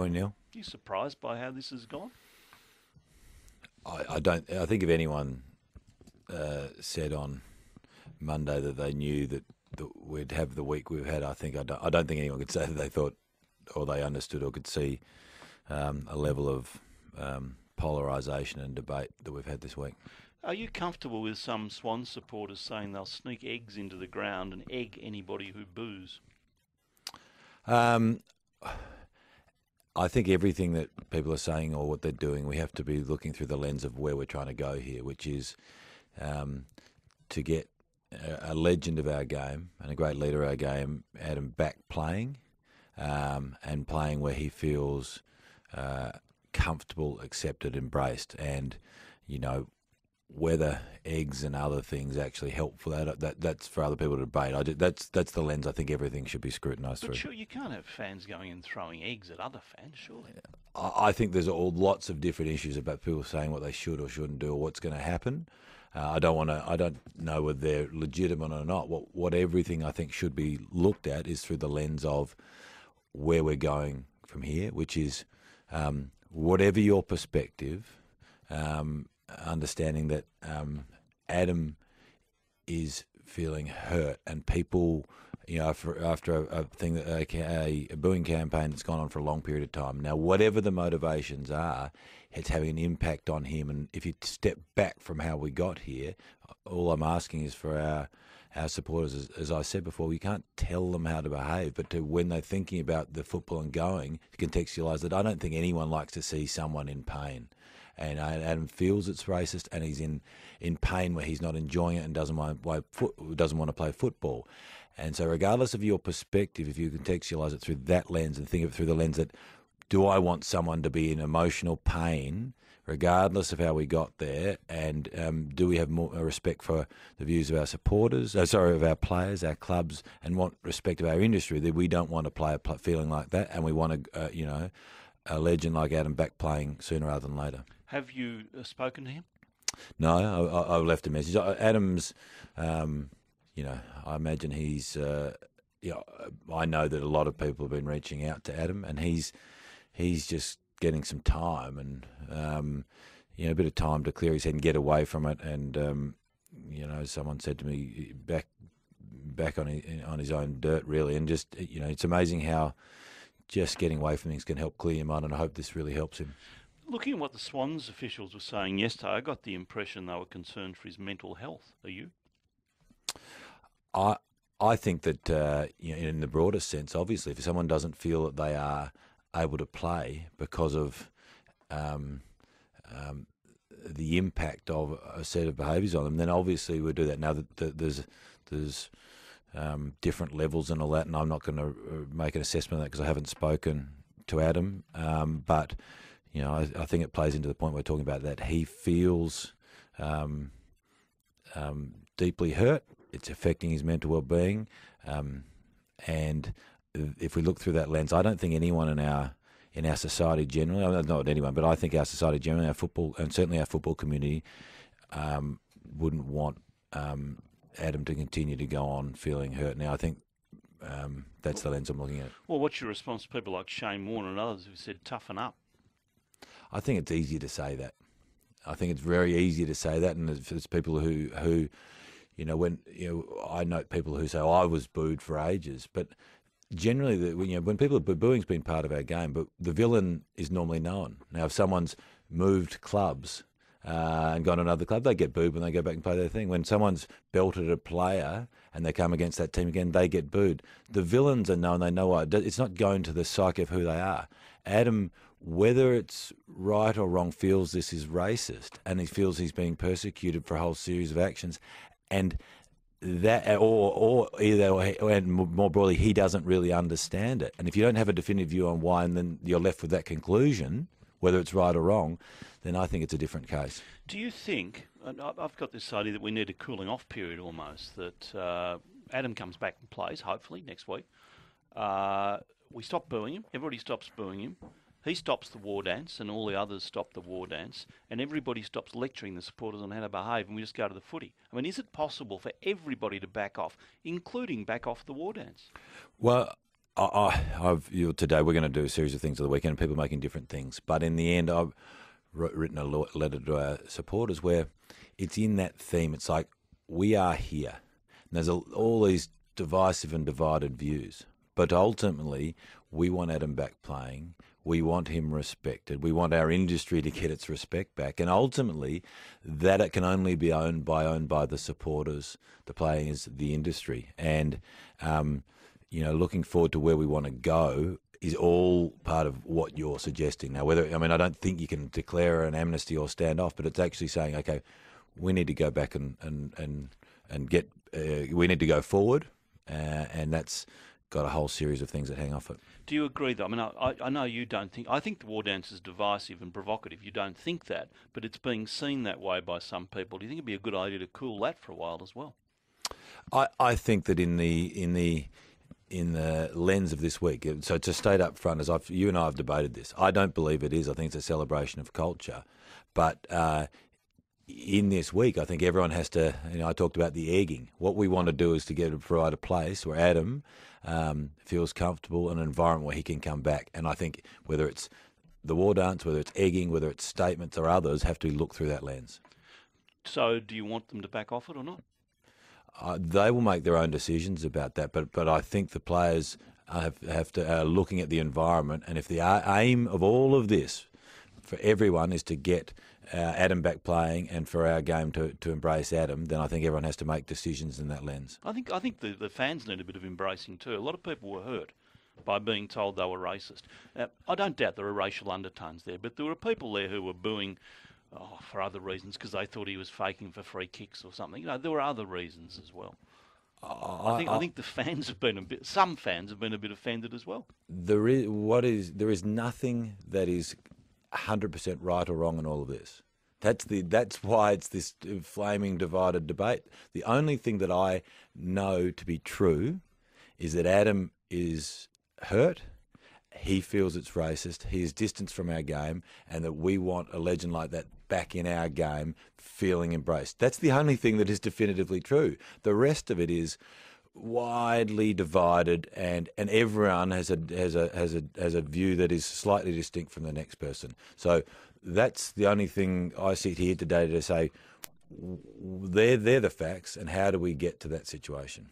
morning, Neil. Are you surprised by how this has gone? I don't. I think if anyone said on Monday that they knew that we'd have the week we've had, I don't think anyone could say that they thought or they understood or could see a level of polarisation and debate that we've had this week. Are you comfortable with some Swans supporters saying they'll sneak eggs into the ground and egg anybody who boos? I think everything that people are saying or what they're doing, we have to be looking through the lens of where we're trying to go here, which is to get a legend of our game and a great leader of our game, Adam, back playing and playing where he feels comfortable, accepted, embraced. And, you know, whether eggs and other things actually help for that's for other people to debate. That's the lens I think everything should be scrutinised through. But sure, you can't have fans going and throwing eggs at other fans, surely. I think there's lots of different issues about people saying what they should or shouldn't do or what's going to happen. I don't know whether they're legitimate or not. What everything I think should be looked at is through the lens of where we're going from here, which is whatever your perspective, understanding that Adam is feeling hurt, and people, you know, after a thing that a booing campaign that's gone on for a long period of time. Now, whatever the motivations are, it's having an impact on him. And if you step back from how we got here, all I'm asking is for our supporters, as I said before, we can't tell them how to behave, but when they're thinking about the football and going, to contextualise that I don't think anyone likes to see someone in pain. And Adam feels it's racist, and he's in pain where he's not enjoying it and doesn't want to play football. And so regardless of your perspective, if you contextualise it through that lens and think of it through the lens that, do I want someone to be in emotional pain regardless of how we got there, and do we have more respect for the views of our supporters, of our players, our clubs, and want respect of our industry, that we don't want to play a feeling like that, and we want a legend like Adam back playing sooner rather than later. Have you spoken to him? No, I've left a message. Adam's, I imagine he's, I know that a lot of people have been reaching out to Adam, and he's just getting some time and, a bit of time to clear his head and get away from it. And, someone said to me, back on his own dirt, really. And just, it's amazing how just getting away from things can help clear your mind, and I hope this really helps him. Looking at what the Swans officials were saying yesterday, I got the impression they were concerned for his mental health. Are you? I think that in the broader sense, obviously, if someone doesn't feel that they are able to play because of the impact of a set of behaviours on them, then obviously we'll do that. Now, there's different levels and all that, and I'm not going to make an assessment of that because I haven't spoken to Adam, but I think it plays into the point we're talking about, that he feels deeply hurt. It's affecting his mental well-being, and if we look through that lens, I don't think anyone in our society generally, not anyone, but I think our society generally, our football, and certainly our football community, wouldn't want Adam to continue to go on feeling hurt. Now, I think that's the lens I'm looking at. Well, what's your response to people like Shane Warne and others who said toughen up? I think it's easier to say that. I think it's very easy to say that, and there's people who I note people who say, "Oh, I was booed for ages," but generally, when people are booing's been part of our game, but the villain is normally known. Now, if someone's moved clubs and gone to another club, they get booed when they go back and play their thing. When someone's belted a player and they come against that team again, they get booed. The villains are known. They know why. It's not going to the psyche of who they are. Adam, whether it's right or wrong, feels this is racist, and he feels he's being persecuted for a whole series of actions, and that, and more broadly, he doesn't really understand it. And if you don't have a definitive view on why, and then you're left with that conclusion, whether it's right or wrong, then I think it's a different case. Do you think, and I've got this idea that we need a cooling off period almost, that Adam comes back and plays, hopefully, next week. We stop booing him. Everybody stops booing him. He stops the war dance, and all the others stop the war dance, and everybody stops lecturing the supporters on how to behave, and we just go to the footy. I mean, is it possible for everybody to back off, including back off the war dance? Well, Today we're going to do a series of things on the weekend, people making different things. But in the end, I've written a letter to our supporters where it's in that theme. It's like, we are here. And there's all these divisive and divided views. But ultimately, we want Adam back playing. We want him respected. We want our industry to get its respect back. And ultimately, that it can only be owned by the supporters, the players, the industry. And, looking forward to where we want to go is all part of what you're suggesting. Now, I don't think you can declare an amnesty or stand off, but it's actually saying, okay, we need to go back and get, we need to go forward, and that's got a whole series of things that hang off it. Do you agree, though? I mean, I know you don't think... I think the war dance is divisive and provocative. You don't think that, but it's being seen that way by some people. Do you think it'd be a good idea to cool that for a while as well? I think that in the lens of this week, so to state up front, as you and I have debated this, I don't believe it is. I think it's a celebration of culture. But in this week, I think everyone has to, I talked about the egging. What we want to do is to provide a place where Adam feels comfortable, an environment where he can come back. And I think whether it's the war dance, whether it's egging, whether it's statements or others, have to look through that lens. So do you want them to back off it or not? They will make their own decisions about that, but I think the players have to looking at the environment, and if the aim of all of this for everyone is to get Adam back playing and for our game to embrace Adam, then I think everyone has to make decisions in that lens. I think the fans need a bit of embracing too. A lot of people were hurt by being told they were racist. I don't doubt there are racial undertones there, but there were people there who were booing for other reasons, because they thought he was faking for free kicks or something. There were other reasons as well. I think the fans have been some fans have been a bit offended as well. There is nothing that is 100% right or wrong in all of this. That's why it's this flaming divided debate. The only thing that I know to be true is that Adam is hurt. He feels it's racist. He is distanced from our game, and that we want a legend like that back in our game, feeling embraced. That's the only thing that is definitively true. The rest of it is widely divided, and everyone has a view that is slightly distinct from the next person. So that's the only thing I sit here today to say. They're the facts, and how do we get to that situation?